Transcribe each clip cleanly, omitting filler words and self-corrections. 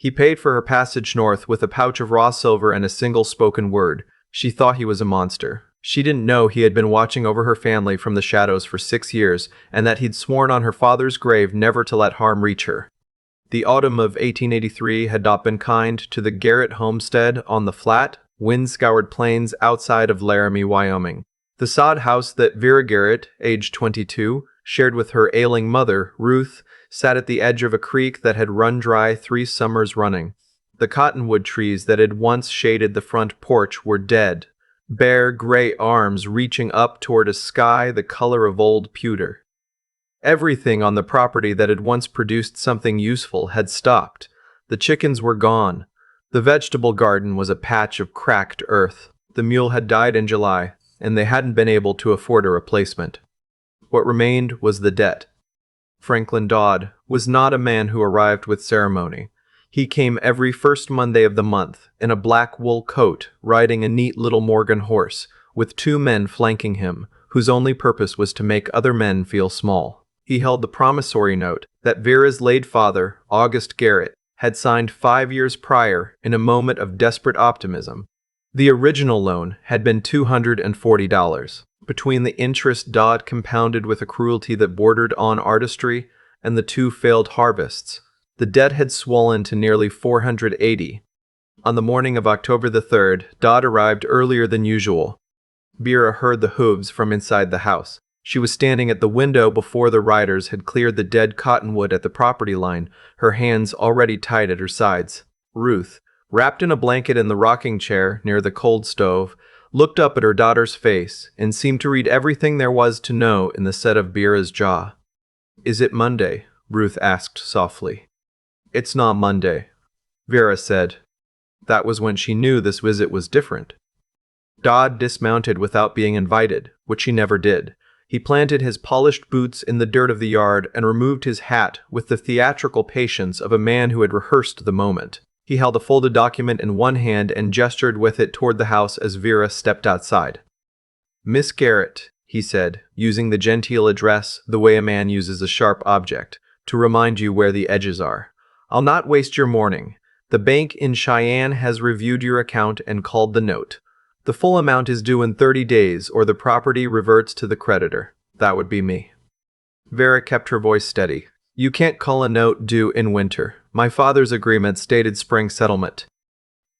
He paid for her passage north with a pouch of raw silver and a single spoken word. She thought he was a monster. She didn't know he had been watching over her family from the shadows for 6 years, and that he'd sworn on her father's grave never to let harm reach her. The autumn of 1883 had not been kind to the Garrett homestead on the flat, wind-scoured plains outside of Laramie, Wyoming. The sod house that Vera Garrett, age 22, shared with her ailing mother, Ruth, sat at the edge of a creek that had run dry 3 summers running. The cottonwood trees that had once shaded the front porch were dead, bare gray arms reaching up toward a sky the color of old pewter. Everything on the property that had once produced something useful had stopped. The chickens were gone. The vegetable garden was a patch of cracked earth. The mule had died in July, and they hadn't been able to afford a replacement. What remained was the debt. Franklin Dodd was not a man who arrived with ceremony. He came every first Monday of the month, in a black wool coat, riding a neat little Morgan horse, with 2 men flanking him, whose only purpose was to make other men feel small. He held the promissory note that Vera's late father, August Garrett, had signed 5 years prior in a moment of desperate optimism. The original loan had been $240. Between the interest Dodd compounded with a cruelty that bordered on artistry and the 2 failed harvests, the debt had swollen to nearly $480. On the morning of October the 3rd, Dodd arrived earlier than usual. Vera heard the hooves from inside the house. She was standing at the window before the riders had cleared the dead cottonwood at the property line, her hands already tied at her sides. Ruth, wrapped in a blanket in the rocking chair near the cold stove, looked up at her daughter's face and seemed to read everything there was to know in the set of Vera's jaw. "Is it Monday?" Ruth asked softly. "It's not Monday," Vera said. That was when she knew this visit was different. Dodd dismounted without being invited, which he never did. He planted his polished boots in the dirt of the yard and removed his hat with the theatrical patience of a man who had rehearsed the moment. He held a folded document in one hand and gestured with it toward the house as Vera stepped outside. "Miss Garrett," he said, using the genteel address the way a man uses a sharp object, to remind you where the edges are. "I'll not waste your morning. The bank in Cheyenne has reviewed your account and called the note. The full amount is due in 30 days or the property reverts to the creditor. That would be me." Vera kept her voice steady. "You can't call a note due in winter. My father's agreement stated spring settlement."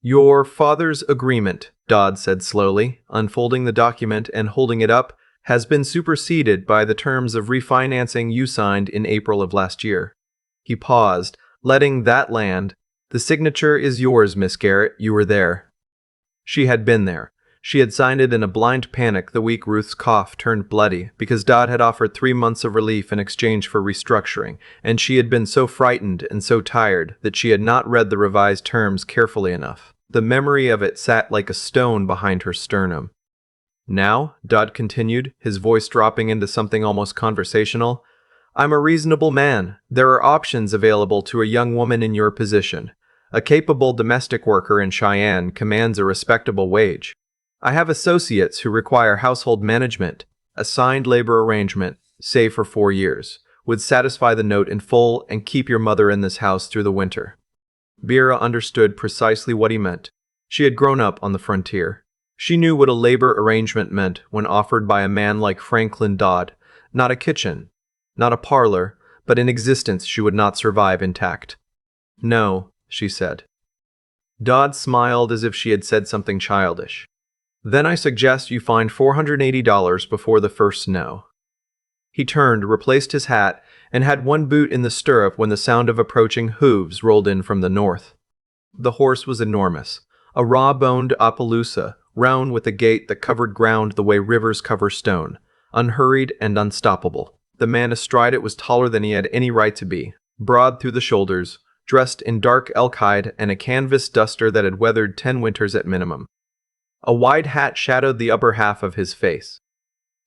"Your father's agreement," Dodd said slowly, unfolding the document and holding it up, "has been superseded by the terms of refinancing you signed in April of last year." He paused, letting that land. "The signature is yours, Miss Garrett. You were there." She had been there. She had signed it in a blind panic the week Ruth's cough turned bloody, because Dodd had offered 3 months of relief in exchange for restructuring, and she had been so frightened and so tired that she had not read the revised terms carefully enough. The memory of it sat like a stone behind her sternum. "Now," Dodd continued, his voice dropping into something almost conversational, "I'm a reasonable man. There are options available to a young woman in your position. A capable domestic worker in Cheyenne commands a respectable wage. I have associates who require household management. A signed labor arrangement, say for 4 years, would satisfy the note in full and keep your mother in this house through the winter." Vera understood precisely what he meant. She had grown up on the frontier. She knew what a labor arrangement meant when offered by a man like Franklin Dodd. Not a kitchen, not a parlor, but an existence she would not survive intact. "No," she said. Dodd smiled as if she had said something childish. "Then I suggest you find $480 before the first snow." He turned, replaced his hat, and had one boot in the stirrup when the sound of approaching hooves rolled in from the north. The horse was enormous, a raw-boned Appaloosa, round with a gait that covered ground the way rivers cover stone, unhurried and unstoppable. The man astride it was taller than he had any right to be, broad through the shoulders, dressed in dark elk hide and a canvas duster that had weathered 10 winters at minimum. A wide hat shadowed the upper half of his face.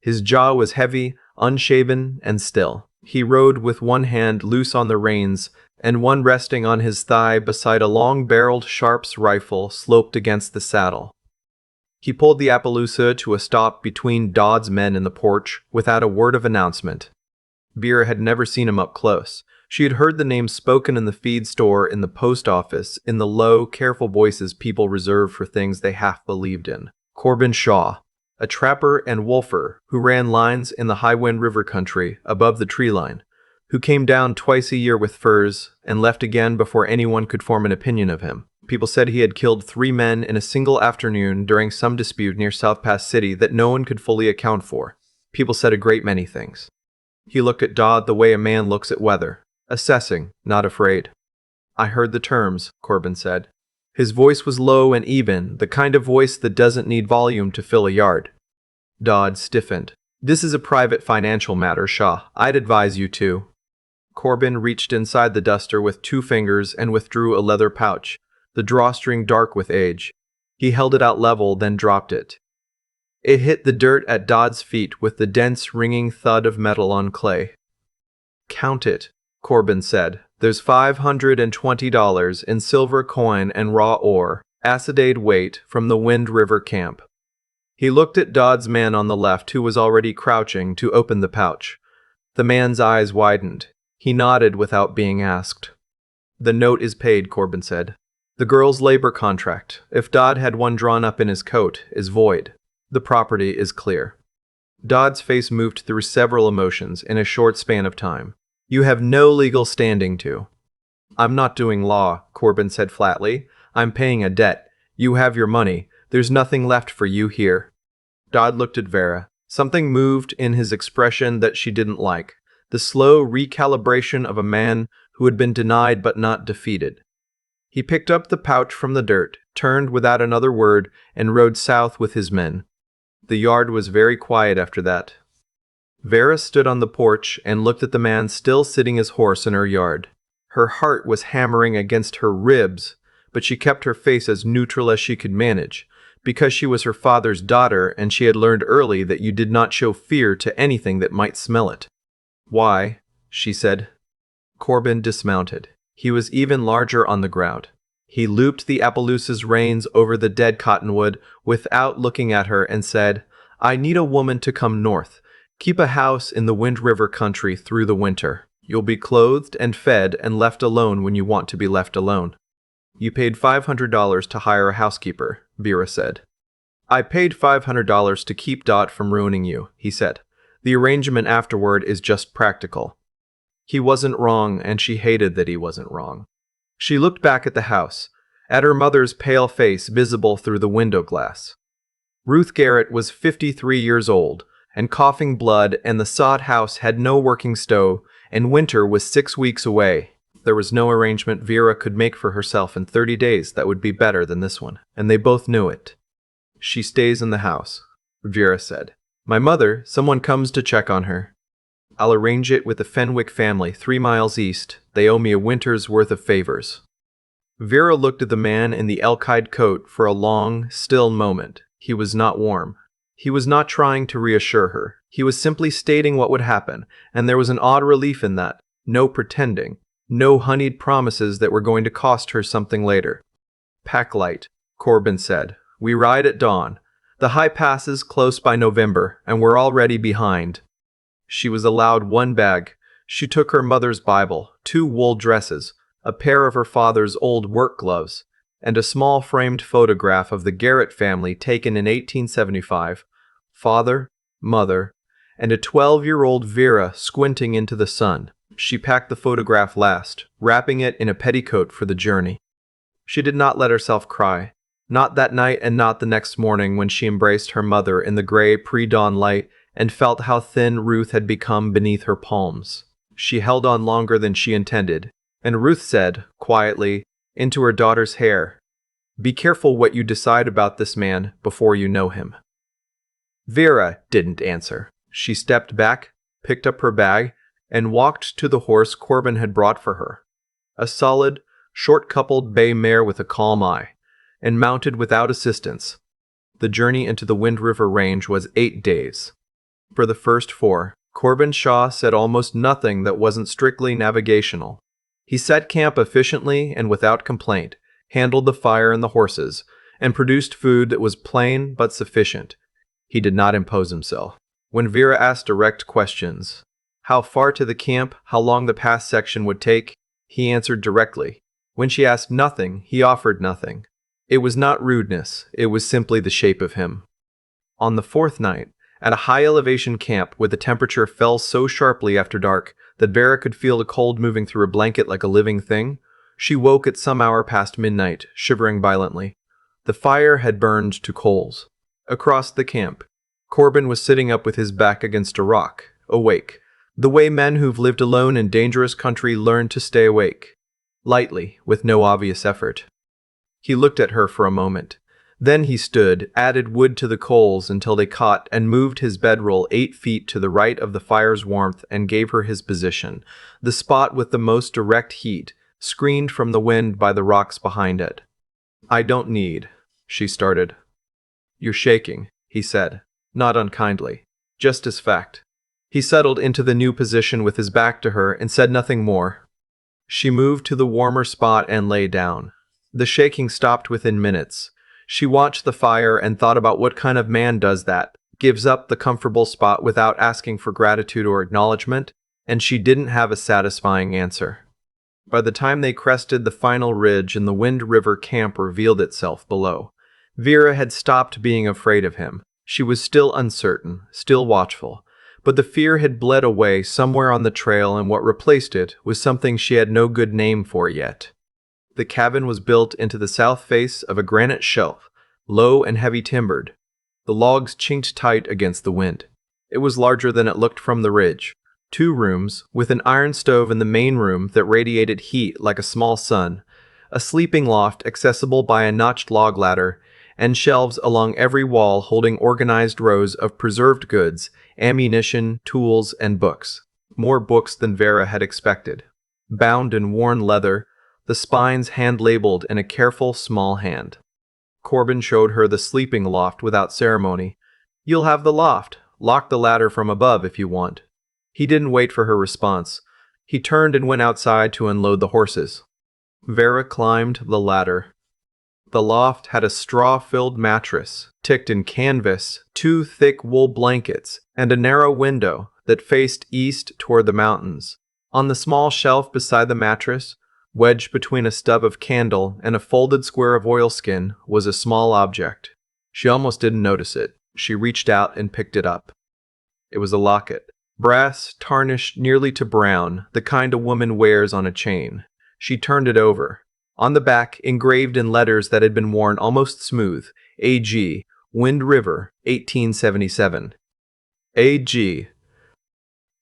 His jaw was heavy, unshaven, and still. He rode with one hand loose on the reins and one resting on his thigh beside a long-barreled Sharps rifle sloped against the saddle. He pulled the Appaloosa to a stop between Dodd's men in the porch without a word of announcement. Vera had never seen him up close. She had heard the name spoken in the feed store, in the post office, in the low, careful voices people reserve for things they half believed in. Corbin Shaw, a trapper and wolfer who ran lines in the Highwind River country above the tree line, who came down twice a year with furs and left again before anyone could form an opinion of him. People said he had killed 3 men in a single afternoon during some dispute near South Pass City that no one could fully account for. People said a great many things. He looked at Dodd the way a man looks at weather, assessing, not afraid. "I heard the terms," Corbin said. His voice was low and even, the kind of voice that doesn't need volume to fill a yard. Dodd stiffened. "This is a private financial matter, Shaw. I'd advise you to." Corbin reached inside the duster with 2 fingers and withdrew a leather pouch, the drawstring dark with age. He held it out level, then dropped it. It hit the dirt at Dodd's feet with the dense, ringing thud of metal on clay. "Count it," Corbin said. "There's $520 in silver coin and raw ore, acidate weight, from the Wind River camp." He looked at Dodd's man on the left, who was already crouching to open the pouch. The man's eyes widened. He nodded without being asked. "The note is paid," Corbin said. "The girl's labor contract, if Dodd had one drawn up in his coat, is void. The property is clear." Dodd's face moved through several emotions in a short span of time. "You have no legal standing to." "I'm not doing law," Corbin said flatly. "I'm paying a debt. You have your money. There's nothing left for you here." Dodd looked at Vera. Something moved in his expression that she didn't like. The slow recalibration of a man who had been denied but not defeated. He picked up the pouch from the dirt, turned without another word, and rode south with his men. The yard was very quiet after that. Vera stood on the porch and looked at the man still sitting his horse in her yard. Her heart was hammering against her ribs, but she kept her face as neutral as she could manage, because she was her father's daughter and she had learned early that you did not show fear to anything that might smell it. "Why?" she said. Corbin dismounted. He was even larger on the ground. He looped the Appaloosa's reins over the dead cottonwood without looking at her and said, "I need a woman to come north. Keep a house in the Wind River country through the winter. You'll be clothed and fed and left alone when you want to be left alone." "You paid $500 to hire a housekeeper," Vera said. "I paid $500 to keep Dot from ruining you," he said. "The arrangement afterward is just practical." He wasn't wrong, and she hated that he wasn't wrong. She looked back at the house, at her mother's pale face visible through the window glass. Ruth Garrett was 53 years old, and coughing blood, and the sod house had no working stove, and winter was 6 weeks away. There was no arrangement Vera could make for herself in 30 days that would be better than this one, and they both knew it. "She stays in the house," Vera said. "My mother, someone comes to check on her. I'll arrange it with the Fenwick family 3 miles east. They owe me a winter's worth of favors." Vera looked at the man in the elk-hide coat for a long, still moment. He was not warm. He was not trying to reassure her. He was simply stating what would happen, and there was an odd relief in that. No pretending. No honeyed promises that were going to cost her something later. "Pack light," Corbin said. "We ride at dawn. The high passes close by November, and we're already behind." She was allowed 1 bag. She took her mother's Bible, 2 wool dresses, a pair of her father's old work gloves, and a small framed photograph of the Garrett family taken in 1875, father, mother, and a 12-year-old Vera squinting into the sun. She packed the photograph last, wrapping it in a petticoat for the journey. She did not let herself cry. Not that night and not the next morning when she embraced her mother in the gray pre-dawn light and felt how thin Ruth had become beneath her palms. She held on longer than she intended, and Ruth said, quietly, into her daughter's hair, "Be careful what you decide about this man before you know him." Vera didn't answer. She stepped back, picked up her bag, and walked to the horse Corbin had brought for her. A solid, short-coupled bay mare with a calm eye, and mounted without assistance. The journey into the Wind River Range was 8 days. For the first 4, Corbin Shaw said almost nothing that wasn't strictly navigational. He set camp efficiently and without complaint, handled the fire and the horses, and produced food that was plain but sufficient. He did not impose himself. When Vera asked direct questions, How far to the camp, how long the pass section would take, he answered directly. When she asked nothing, he offered nothing. It was not rudeness, it was simply the shape of him. On the fourth night, at a high-elevation camp where the temperature fell so sharply after dark that Vera could feel the cold moving through her blanket like a living thing, she woke at some hour past midnight, shivering violently. The fire had burned to coals. Across the camp, Corbin was sitting up with his back against a rock, awake, the way men who've lived alone in dangerous country learn to stay awake. Lightly, with no obvious effort. He looked at her for a moment. Then he stood, added wood to the coals until they caught, and moved his bedroll 8 feet to the right of the fire's warmth and gave her his position, the spot with the most direct heat, screened from the wind by the rocks behind it. "I don't need," she started. "You're shaking," he said, not unkindly, just as fact. He settled into the new position with his back to her and said nothing more. She moved to the warmer spot and lay down. The shaking stopped within minutes. She watched the fire and thought about what kind of man does that, gives up the comfortable spot without asking for gratitude or acknowledgement, and she didn't have a satisfying answer. By the time they crested the final ridge and the Wind River camp revealed itself below, Vera had stopped being afraid of him. She was still uncertain, still watchful, but the fear had bled away somewhere on the trail, and what replaced it was something she had no good name for yet. The cabin was built into the south face of a granite shelf, low and heavy timbered. The logs chinked tight against the wind. It was larger than it looked from the ridge. 2 rooms, with an iron stove in the main room that radiated heat like a small sun, a sleeping loft accessible by a notched log ladder, and shelves along every wall holding organized rows of preserved goods, ammunition, tools, and books. More books than Vera had expected. Bound in worn leather, the spines hand-labeled in a careful small hand. Corbin showed her the sleeping loft without ceremony. "You'll have the loft. Lock the ladder from above if you want." He didn't wait for her response. He turned and went outside to unload the horses. Vera climbed the ladder. The loft had a straw-filled mattress, ticked in canvas, 2 thick wool blankets, and a narrow window that faced east toward the mountains. On the small shelf beside the mattress, wedged between a stub of candle and a folded square of oilskin, was a small object. She almost didn't notice it. She reached out and picked it up. It was a locket. Brass, tarnished nearly to brown, the kind a woman wears on a chain. She turned it over. On the back, engraved in letters that had been worn almost smooth, A.G., Wind River, 1877. A.G.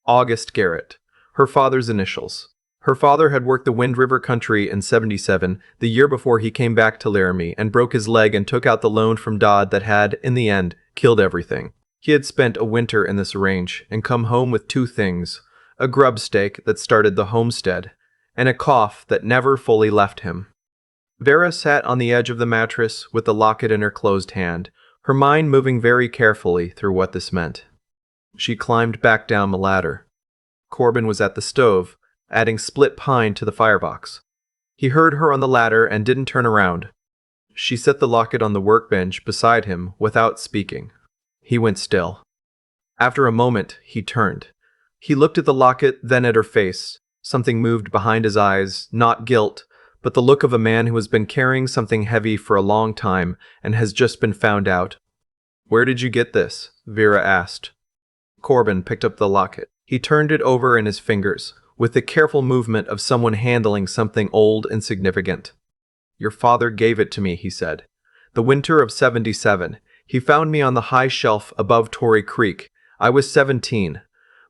August Garrett. Her father's initials. Her father had worked the Wind River country in 77, the year before he came back to Laramie and broke his leg and took out the loan from Dodd that had, in the end, killed everything. He had spent a winter in this range and come home with 2 things, a grub stake that started the homestead, and a cough that never fully left him. Vera sat on the edge of the mattress with the locket in her closed hand, her mind moving very carefully through what this meant. She climbed back down the ladder. Corbin was at the stove, adding split pine to the firebox. He heard her on the ladder and didn't turn around. She set the locket on the workbench beside him without speaking. He went still. After a moment, he turned. He looked at the locket, then at her face. Something moved behind his eyes, not guilt, but the look of a man who has been carrying something heavy for a long time and has just been found out. "Where did you get this?" Vera asked. Corbin picked up the locket. He turned it over in his fingers, with the careful movement of someone handling something old and significant. "Your father gave it to me," he said. "The winter of 77. He found me on the high shelf above Torrey Creek. I was 17.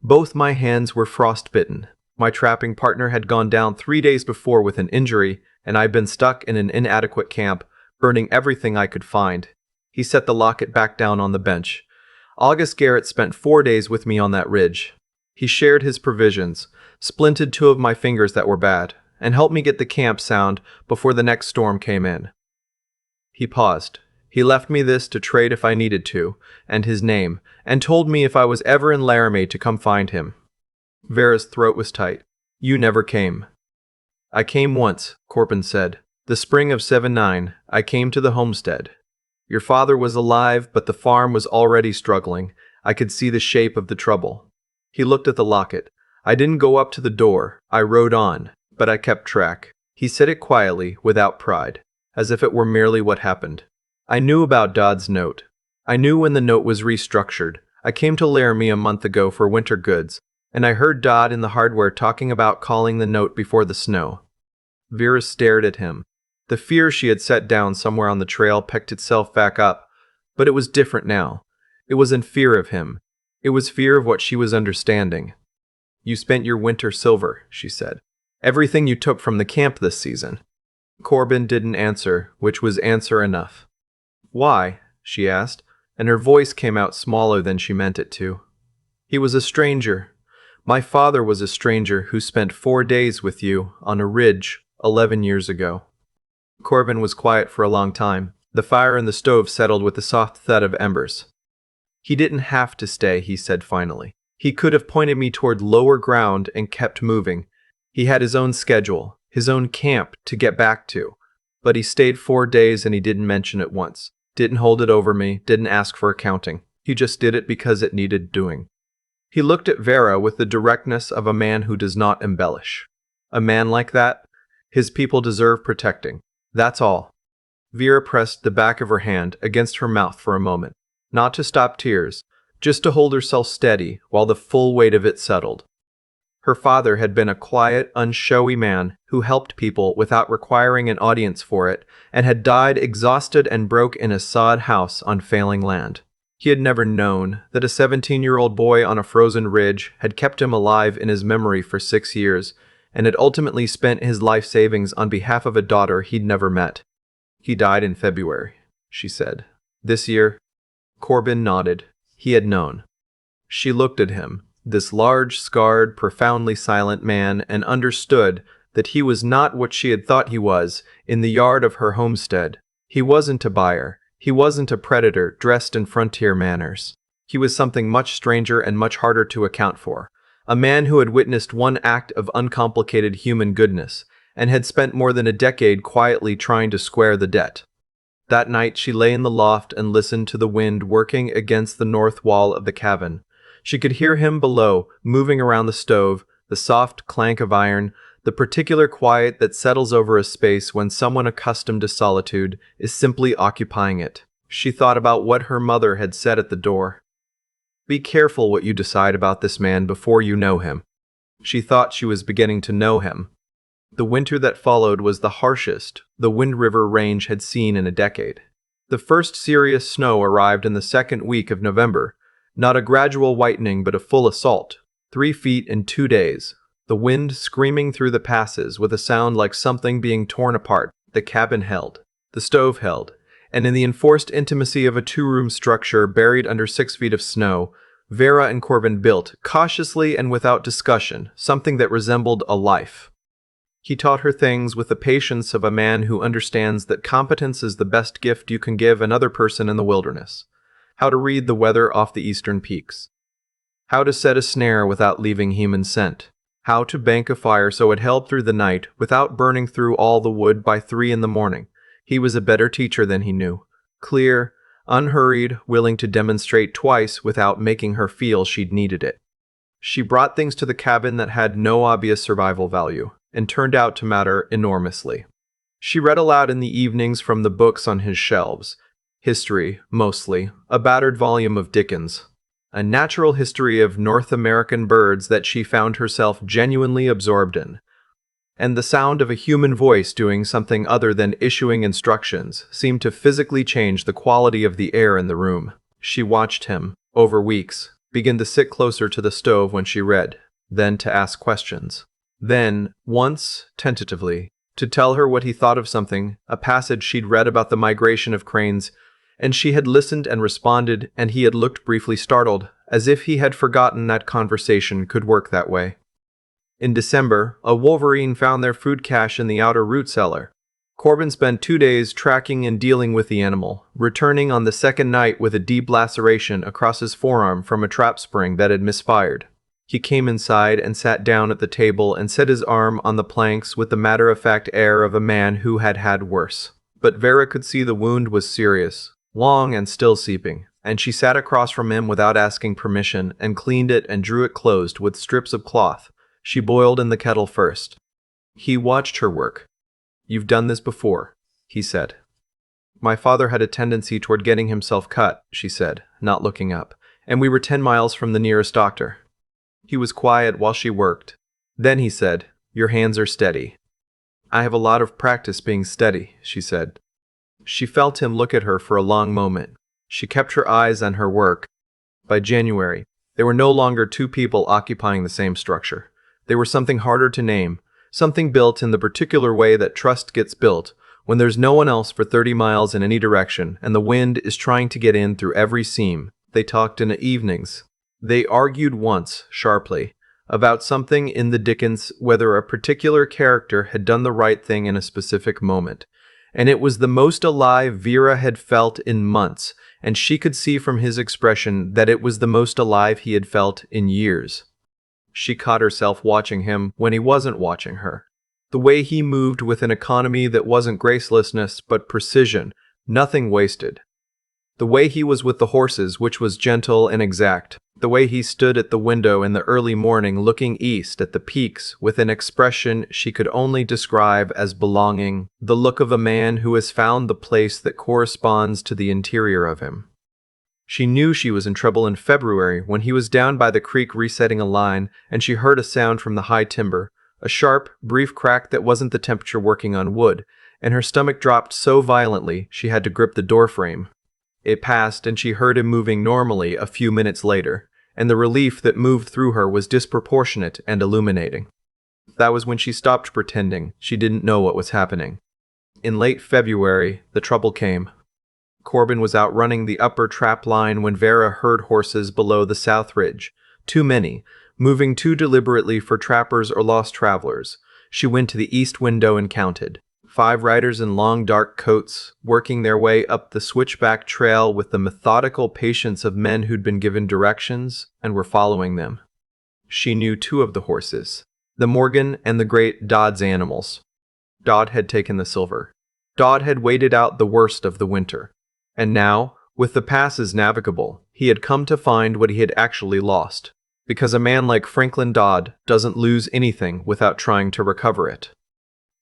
Both my hands were frostbitten. My trapping partner had gone down 3 days before with an injury, and I'd been stuck in an inadequate camp, burning everything I could find." He set the locket back down on the bench. "August Garrett spent 4 days with me on that ridge. He shared his provisions, splinted 2 of my fingers that were bad, and helped me get the camp sound before the next storm came in." He paused. "He left me this to trade if I needed to, and his name, and told me if I was ever in Laramie to come find him." Vera's throat was tight. "You never came." "I came once," Corbin said. "The spring of 79, I came to the homestead. Your father was alive, but the farm was already struggling. I could see the shape of the trouble." He looked at the locket. I didn't go up to the door. I rode on, but I kept track. He said it quietly, without pride, as if it were merely what happened. I knew about Dodd's note. I knew when the note was restructured. I came to Laramie a month ago for winter goods, and I heard Dodd in the hardware talking about calling the note before the snow. Vera stared at him. The fear she had set down somewhere on the trail picked itself back up, but it was different now. It wasn't fear of him. It was fear of what she was understanding. You spent your winter silver, she said. Everything you took from the camp this season. Corbin didn't answer, which was answer enough. Why? She asked, and her voice came out smaller than she meant it to. He was a stranger. My father was a stranger who spent 4 days with you on a ridge 11 years ago. Corbin was quiet for a long time. The fire in the stove settled with a soft thud of embers. He didn't have to stay, he said finally. He could have pointed me toward lower ground and kept moving. He had his own schedule, his own camp to get back to. But he stayed 4 days and he didn't mention it once. Didn't hold it over me, didn't ask for accounting. He just did it because it needed doing. He looked at Vera with the directness of a man who does not embellish. A man like that, his people deserve protecting. That's all. Vera pressed the back of her hand against her mouth for a moment, not to stop tears, just to hold herself steady while the full weight of it settled. Her father had been a quiet, unshowy man who helped people without requiring an audience for it, and had died exhausted and broke in a sod house on failing land. He had never known that a 17-year-old boy on a frozen ridge had kept him alive in his memory for 6 years, and had ultimately spent his life savings on behalf of a daughter he'd never met. He died in February, she said. This year? Corbin nodded. He had known. She looked at him, this large, scarred, profoundly silent man, and understood that he was not what she had thought he was in the yard of her homestead. He wasn't a buyer. He wasn't a predator dressed in frontier manners. He was something much stranger and much harder to account for. A man who had witnessed one act of uncomplicated human goodness, and had spent more than a decade quietly trying to square the debt. That night she lay in the loft and listened to the wind working against the north wall of the cabin. She could hear him below, moving around the stove, the soft clank of iron, the particular quiet that settles over a space when someone accustomed to solitude is simply occupying it. She thought about what her mother had said at the door. Be careful what you decide about this man before you know him. She thought she was beginning to know him. The winter that followed was the harshest the Wind River Range had seen in a decade. The first serious snow arrived in the second week of November, not a gradual whitening but a full assault, 3 feet in 2 days, the wind screaming through the passes with a sound like something being torn apart. The cabin held, the stove held, and in the enforced intimacy of a 2-room structure buried under 6 feet of snow, Vera and Corbin built, cautiously and without discussion, something that resembled a life. He taught her things with the patience of a man who understands that competence is the best gift you can give another person in the wilderness. How to read the weather off the eastern peaks. How to set a snare without leaving human scent. How to bank a fire so it held through the night without burning through all the wood by 3 in the morning. He was a better teacher than he knew. Clear, unhurried, willing to demonstrate twice without making her feel she'd needed it. She brought things to the cabin that had no obvious survival value, and turned out to matter enormously. She read aloud in the evenings from the books on his shelves. History, mostly, a battered volume of Dickens. A natural history of North American birds that she found herself genuinely absorbed in. And the sound of a human voice doing something other than issuing instructions seemed to physically change the quality of the air in the room. She watched him, over weeks, begin to sit closer to the stove when she read, then to ask questions. Then, once, tentatively, to tell her what he thought of something, a passage she'd read about the migration of cranes, and she had listened and responded, and he had looked briefly startled, as if he had forgotten that conversation could work that way. In December, a wolverine found their food cache in the outer root cellar. Corbin spent 2 days tracking and dealing with the animal, returning on the second night with a deep laceration across his forearm from a trap spring that had misfired. He came inside and sat down at the table and set his arm on the planks with the matter-of-fact air of a man who had had worse. But Vera could see the wound was serious, long and still seeping, and she sat across from him without asking permission and cleaned it and drew it closed with strips of cloth, She boiled in the kettle first. He watched her work. "You've done this before," he said. "My father had a tendency toward getting himself cut," she said, not looking up, "and we were 10 miles from the nearest doctor." He was quiet while she worked. Then he said, "Your hands are steady." "I have a lot of practice being steady," she said. She felt him look at her for a long moment. She kept her eyes on her work. By January, there were no longer two people occupying the same structure. They were something harder to name, something built in the particular way that trust gets built, when there's no one else for 30 miles in any direction and the wind is trying to get in through every seam. They talked in the evenings. They argued once, sharply, about something in the Dickens, whether a particular character had done the right thing in a specific moment. And it was the most alive Vera had felt in months, and she could see from his expression that it was the most alive he had felt in years. She caught herself watching him when he wasn't watching her. The way he moved with an economy that wasn't gracelessness but precision, nothing wasted. The way he was with the horses, which was gentle and exact. The way he stood at the window in the early morning looking east at the peaks with an expression she could only describe as belonging, the look of a man who has found the place that corresponds to the interior of him. She knew she was in trouble in February when he was down by the creek resetting a line and she heard a sound from the high timber, a sharp, brief crack that wasn't the temperature working on wood, and her stomach dropped so violently she had to grip the doorframe. It passed and she heard him moving normally a few minutes later, and the relief that moved through her was disproportionate and illuminating. That was when she stopped pretending she didn't know what was happening. In late February, the trouble came. Corbin was out running the upper trap line when Vera heard horses below the south ridge. Too many, moving too deliberately for trappers or lost travelers. She went to the east window and counted. 5 riders in long dark coats, working their way up the switchback trail with the methodical patience of men who'd been given directions and were following them. She knew 2 of the horses, the Morgan and the great Dodd's animals. Dodd had taken the silver. Dodd had waited out the worst of the winter. And now, with the passes navigable, he had come to find what he had actually lost. Because a man like Franklin Dodd doesn't lose anything without trying to recover it.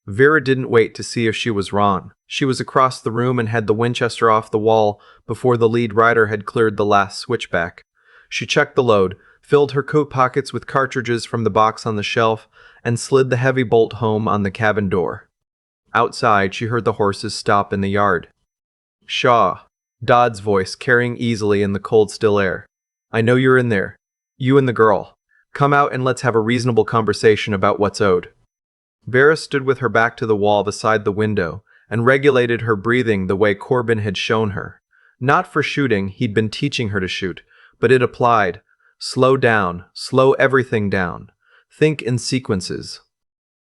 Vera didn't wait to see if she was wrong. She was across the room and had the Winchester off the wall before the lead rider had cleared the last switchback. She checked the load, filled her coat pockets with cartridges from the box on the shelf, and slid the heavy bolt home on the cabin door. Outside, she heard the horses stop in the yard. "Shaw," Dodd's voice carrying easily in the cold, still air. "I know you're in there. You and the girl. Come out and let's have a reasonable conversation about what's owed." Vera stood with her back to the wall beside the window and regulated her breathing the way Corbin had shown her. Not for shooting, he'd been teaching her to shoot, but it applied. Slow down, slow everything down. Think in sequences.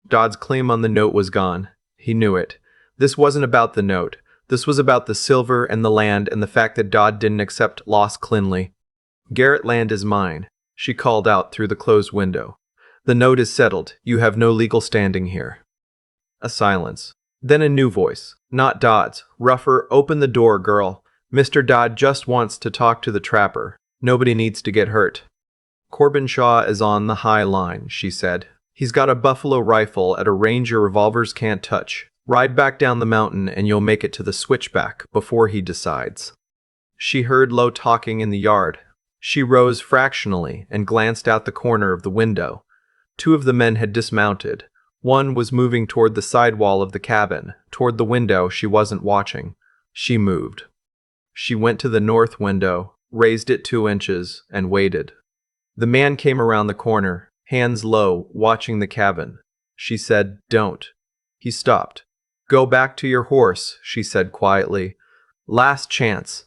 Dodd's claim on the note was gone. He knew it. This wasn't about the note. This was about the silver and the land and the fact that Dodd didn't accept loss cleanly. "Garrett land is mine," she called out through the closed window. "The note is settled. You have no legal standing here." A silence. Then a new voice. Not Dodd's. Rougher, "Open the door, girl. Mr. Dodd just wants to talk to the trapper. Nobody needs to get hurt." "Corbin Shaw is on the high line," she said. "He's got a buffalo rifle at a range your revolvers can't touch. Ride back down the mountain and you'll make it to the switchback before he decides." She heard low talking in the yard. She rose fractionally and glanced out the corner of the window. 2 of the men had dismounted. One was moving toward the side wall of the cabin, toward the window she wasn't watching. She moved. She went to the north window, raised it 2 inches, and waited. The man came around the corner, hands low, watching the cabin. She said, "Don't." He stopped. "Go back to your horse," she said quietly. "Last chance."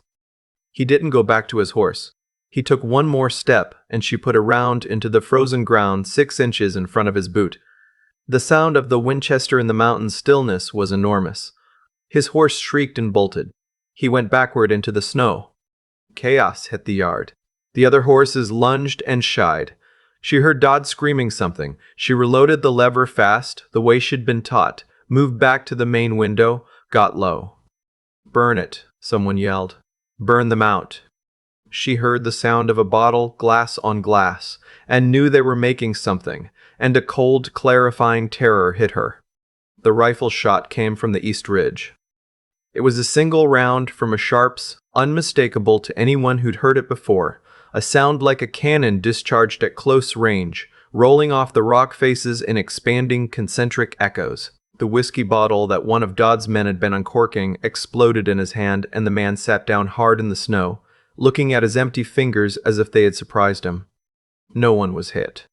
He didn't go back to his horse. He took 1 more step, and she put a round into the frozen ground 6 inches in front of his boot. The sound of the Winchester in the mountain stillness was enormous. His horse shrieked and bolted. He went backward into the snow. Chaos hit the yard. The other horses lunged and shied. She heard Dodd screaming something. She reloaded the lever fast, the way she'd been taught, moved back to the main window, got low. "Burn it," someone yelled. "Burn them out." She heard the sound of a bottle, glass on glass, and knew they were making something. and a cold, clarifying terror hit her. The rifle shot came from the east ridge. It was a single round from a Sharps, unmistakable to anyone who'd heard it before, a sound like a cannon discharged at close range, rolling off the rock faces in expanding concentric echoes. The whiskey bottle that one of Dodd's men had been uncorking exploded in his hand, and the man sat down hard in the snow, looking at his empty fingers as if they had surprised him. No one was hit.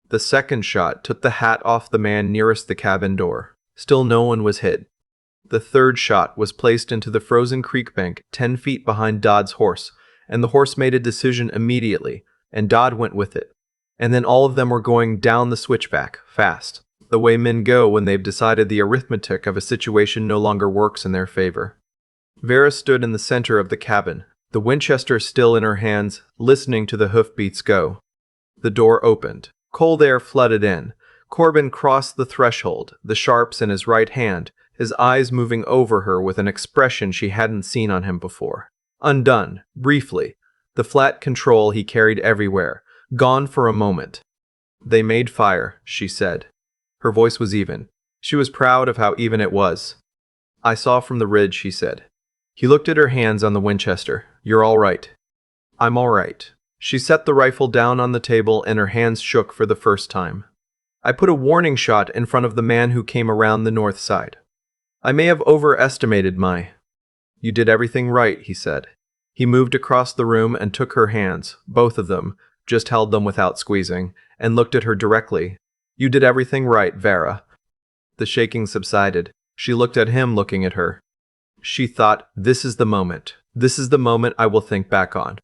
The second shot took the hat off the man nearest the cabin door. Still no one was hit. The third shot was placed into the frozen creek bank 10 feet behind Dodd's horse, and the horse made a decision immediately, and Dodd went with it. And then all of them were going down the switchback, fast, the way men go when they've decided the arithmetic of a situation no longer works in their favor. Vera stood in the center of the cabin, the Winchester still in her hands, listening to the hoofbeats go. The door opened. Cold air flooded in. Corbin crossed the threshold, the Sharps in his right hand, his eyes moving over her with an expression she hadn't seen on him before. Undone, briefly, the flat control he carried everywhere, gone for a moment. "They made fire," she said. Her voice was even. She was proud of how even it was. "I saw from the ridge," he said. He looked at her hands on the Winchester. "You're all right." "I'm all right." She set the rifle down on the table and her hands shook for the first time. "I put a warning shot in front of the man who came around the north side. I may have overestimated my—" "You did everything right," he said. He moved across the room and took her hands, both of them, just held them without squeezing, and looked at her directly. "You did everything right, Vera." The shaking subsided. She looked at him looking at her. She thought, "This is the moment. This is the moment I will think back on."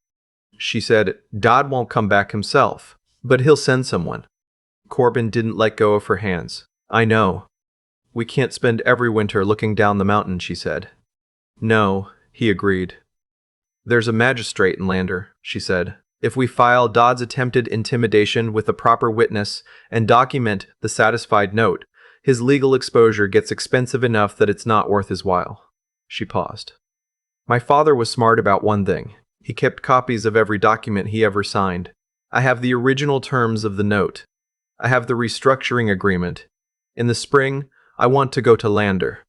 She said, "Dodd won't come back himself, but he'll send someone." Corbin didn't let go of her hands. "I know. We can't spend every winter looking down the mountain," she said. "No," he agreed. "There's a magistrate in Lander," she said. "If we file Dodd's attempted intimidation with a proper witness and document the satisfied note, his legal exposure gets expensive enough that it's not worth his while." She paused. "My father was smart about one thing. He kept copies of every document he ever signed. I have the original terms of the note. I have the restructuring agreement. In the spring, I want to go to Lander."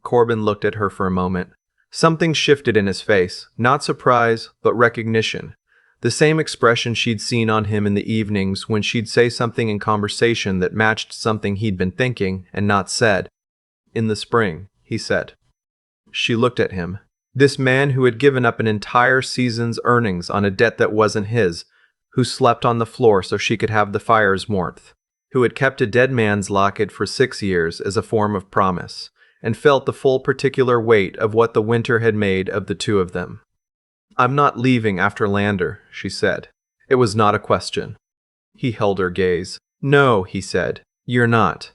Corbin looked at her for a moment. Something shifted in his face, not surprise, but recognition. The same expression she'd seen on him in the evenings when she'd say something in conversation that matched something he'd been thinking and not said. "In the spring," he said. She looked at him. This man who had given up an entire season's earnings on a debt that wasn't his, who slept on the floor so she could have the fire's warmth, who had kept a dead man's locket for 6 years as a form of promise, and felt the full particular weight of what the winter had made of the two of them. "I'm not leaving after Lander," she said. It was not a question. He held her gaze. "No," he said, "you're not."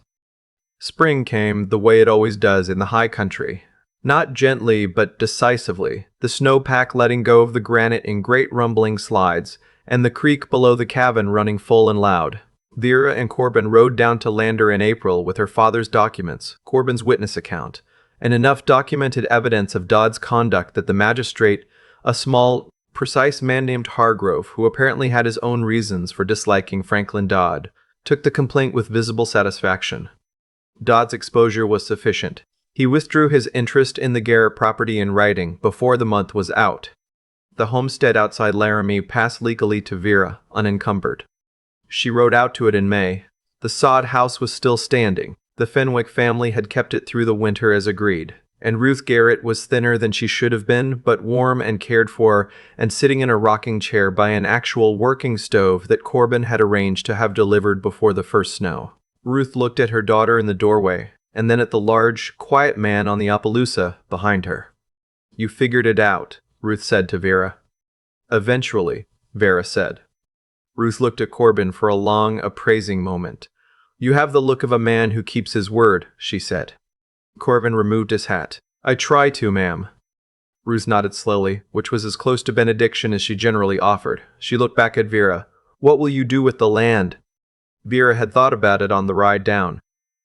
Spring came the way it always does in the high country. Not gently, but decisively, the snowpack letting go of the granite in great rumbling slides, and the creek below the cabin running full and loud. Vera and Corbin rode down to Lander in April with her father's documents, Corbin's witness account, and enough documented evidence of Dodd's conduct that the magistrate, a small, precise man named Hargrove, who apparently had his own reasons for disliking Franklin Dodd, took the complaint with visible satisfaction. Dodd's exposure was sufficient. He withdrew his interest in the Garrett property in writing before the month was out. The homestead outside Laramie passed legally to Vera, unencumbered. She rode out to it in May. The sod house was still standing. The Fenwick family had kept it through the winter as agreed, and Ruth Garrett was thinner than she should have been, but warm and cared for, and sitting in a rocking chair by an actual working stove that Corbin had arranged to have delivered before the first snow. Ruth looked at her daughter in the doorway, and then at the large, quiet man on the Appaloosa behind her. "You figured it out," Ruth said to Vera. "Eventually," Vera said. Ruth looked at Corbin for a long, appraising moment. "You have the look of a man who keeps his word," she said. Corbin removed his hat. "I try to, ma'am." Ruth nodded slowly, which was as close to benediction as she generally offered. She looked back at Vera. "What will you do with the land?" Vera had thought about it on the ride down.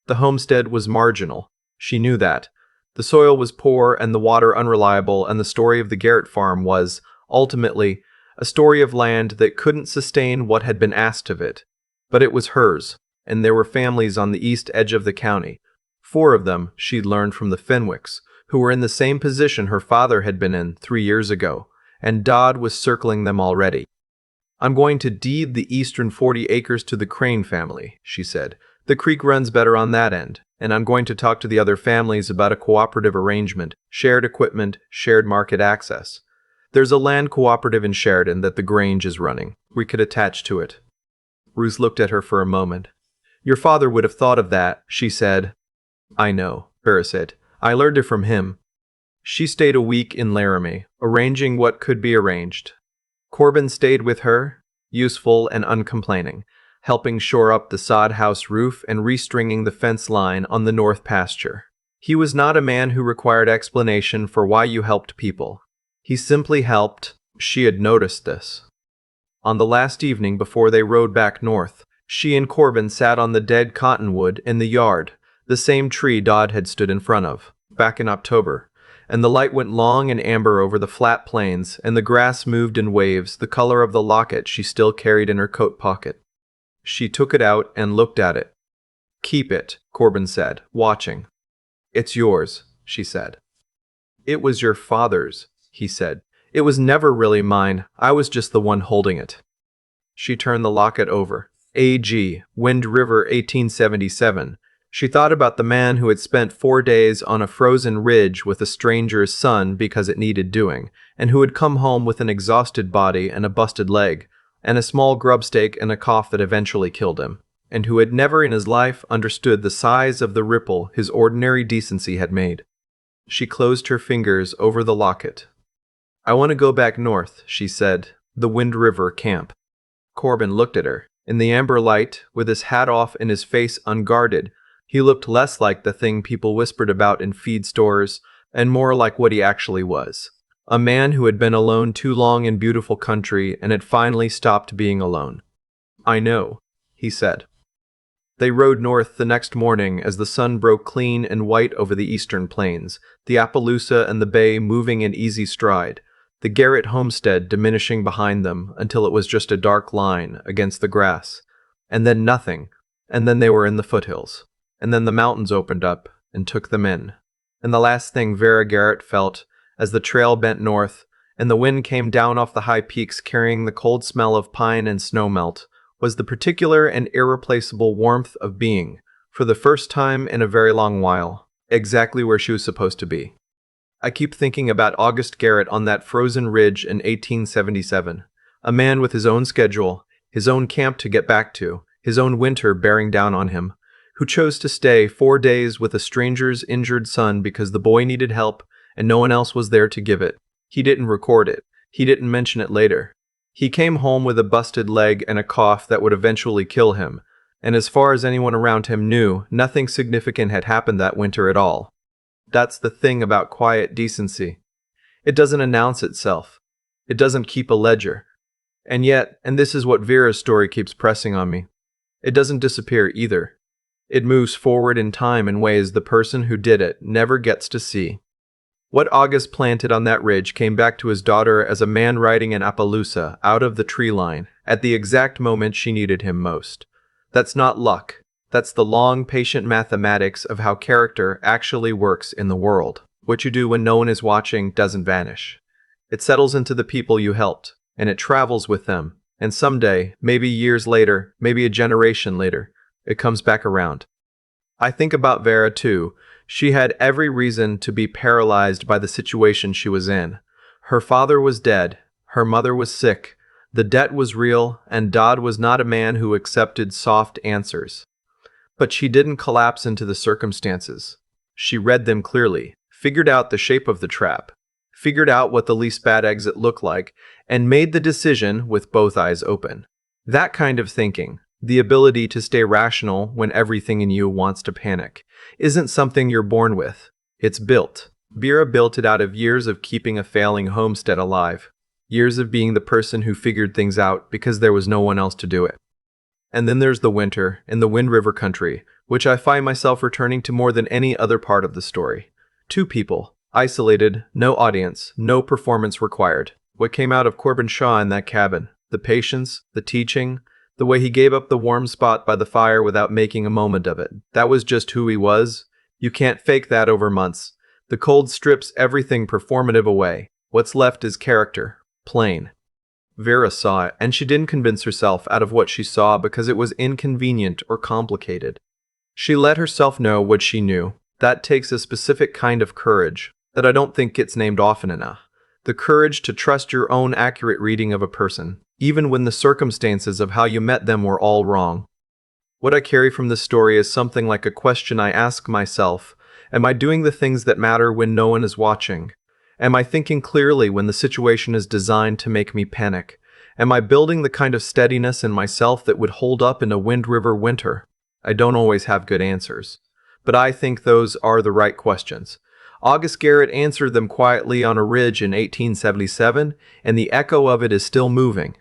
The homestead was marginal. She knew that. The soil was poor and the water unreliable, and the story of the Garrett farm was, ultimately, a story of land that couldn't sustain what had been asked of it. But it was hers, and there were families on the east edge of the county. 4 of them, she'd learned from the Fenwicks, who were in the same position her father had been in 3 years ago, and Dodd was circling them already. "I'm going to deed the eastern 40 acres to the Crane family," she said. "The creek runs better on that end, and I'm going to talk to the other families about a cooperative arrangement, shared equipment, shared market access. There's a land cooperative in Sheridan that the Grange is running. We could attach to it." Ruth looked at her for a moment. "Your father would have thought of that," she said. "I know," Vera said. "I learned it from him." She stayed a week in Laramie, arranging what could be arranged. Corbin stayed with her, useful and uncomplaining, helping shore up the sod house roof and restringing the fence line on the north pasture. He was not a man who required explanation for why you helped people. He simply helped. She had noticed this. On the last evening before they rode back north, she and Corbin sat on the dead cottonwood in the yard, the same tree Dodd had stood in front of, back in October, and the light went long and amber over the flat plains, and the grass moved in waves, the color of the locket she still carried in her coat pocket. She took it out and looked at it. "Keep it," Corbin said, watching. "It's yours," she said. "It was your father's," he said. "It was never really mine. I was just the one holding it." She turned the locket over. A.G., Wind River, 1877. She thought about the man who had spent 4 days on a frozen ridge with a stranger's son because it needed doing, and who had come home with an exhausted body and a busted leg, and a small grub stake and a cough that eventually killed him, and who had never in his life understood the size of the ripple his ordinary decency had made. She closed her fingers over the locket. "I want to go back north," she said, "the Wind River camp." Corbin looked at her. In the amber light, with his hat off and his face unguarded, he looked less like the thing people whispered about in feed stores and more like what he actually was. A man who had been alone too long in beautiful country and had finally stopped being alone. "I know," he said. They rode north the next morning as the sun broke clean and white over the eastern plains, the Appaloosa and the bay moving in easy stride, the Garrett homestead diminishing behind them until it was just a dark line against the grass, and then nothing, and then they were in the foothills. And then the mountains opened up and took them in. And the last thing Vera Garrett felt, as the trail bent north, and the wind came down off the high peaks carrying the cold smell of pine and snowmelt, was the particular and irreplaceable warmth of being, for the first time in a very long while, exactly where she was supposed to be. I keep thinking about August Garrett on that frozen ridge in 1877, a man with his own schedule, his own camp to get back to, his own winter bearing down on him, who chose to stay 4 days with a stranger's injured son because the boy needed help and no one else was there to give it. He didn't record it. He didn't mention it later. He came home with a busted leg and a cough that would eventually kill him, and as far as anyone around him knew, nothing significant had happened that winter at all. That's the thing about quiet decency. It doesn't announce itself. It doesn't keep a ledger. And yet, and this is what Vera's story keeps pressing on me, it doesn't disappear either. It moves forward in time in ways the person who did it never gets to see. What August planted on that ridge came back to his daughter as a man riding an Appaloosa out of the tree line at the exact moment she needed him most. That's not luck. That's the long, patient mathematics of how character actually works in the world. What you do when no one is watching doesn't vanish. It settles into the people you helped, and it travels with them. And someday, maybe years later, maybe a generation later, it comes back around. I think about Vera too. She had every reason to be paralyzed by the situation she was in. Her father was dead. Her mother was sick. The debt was real, and Dodd was not a man who accepted soft answers. But she didn't collapse into the circumstances. She read them clearly, figured out the shape of the trap, figured out what the least bad exit looked like, and made the decision with both eyes open. That kind of thinking, the ability to stay rational when everything in you wants to panic, isn't something you're born with. It's built. Vera built it out of years of keeping a failing homestead alive, years of being the person who figured things out because there was no one else to do it. And then there's the winter in the Wind River country, which I find myself returning to more than any other part of the story. 2 people, isolated, no audience, no performance required. What came out of Corbin Shaw in that cabin, the patience, the teaching, The way he gave up the warm spot by the fire without making a moment of it. That was just who he was. You can't fake that over months. The cold strips everything performative away. What's left is character. Plain. Vera saw it, and she didn't convince herself out of what she saw because it was inconvenient or complicated. She let herself know what she knew. That takes a specific kind of courage that I don't think gets named often enough. The courage to trust your own accurate reading of a person, even when the circumstances of how you met them were all wrong. What I carry from this story is something like a question I ask myself. Am I doing the things that matter when no one is watching? Am I thinking clearly when the situation is designed to make me panic? Am I building the kind of steadiness in myself that would hold up in a Wind River winter? I don't always have good answers, but I think those are the right questions. August Garrett answered them quietly on a ridge in 1877, and the echo of it is still moving.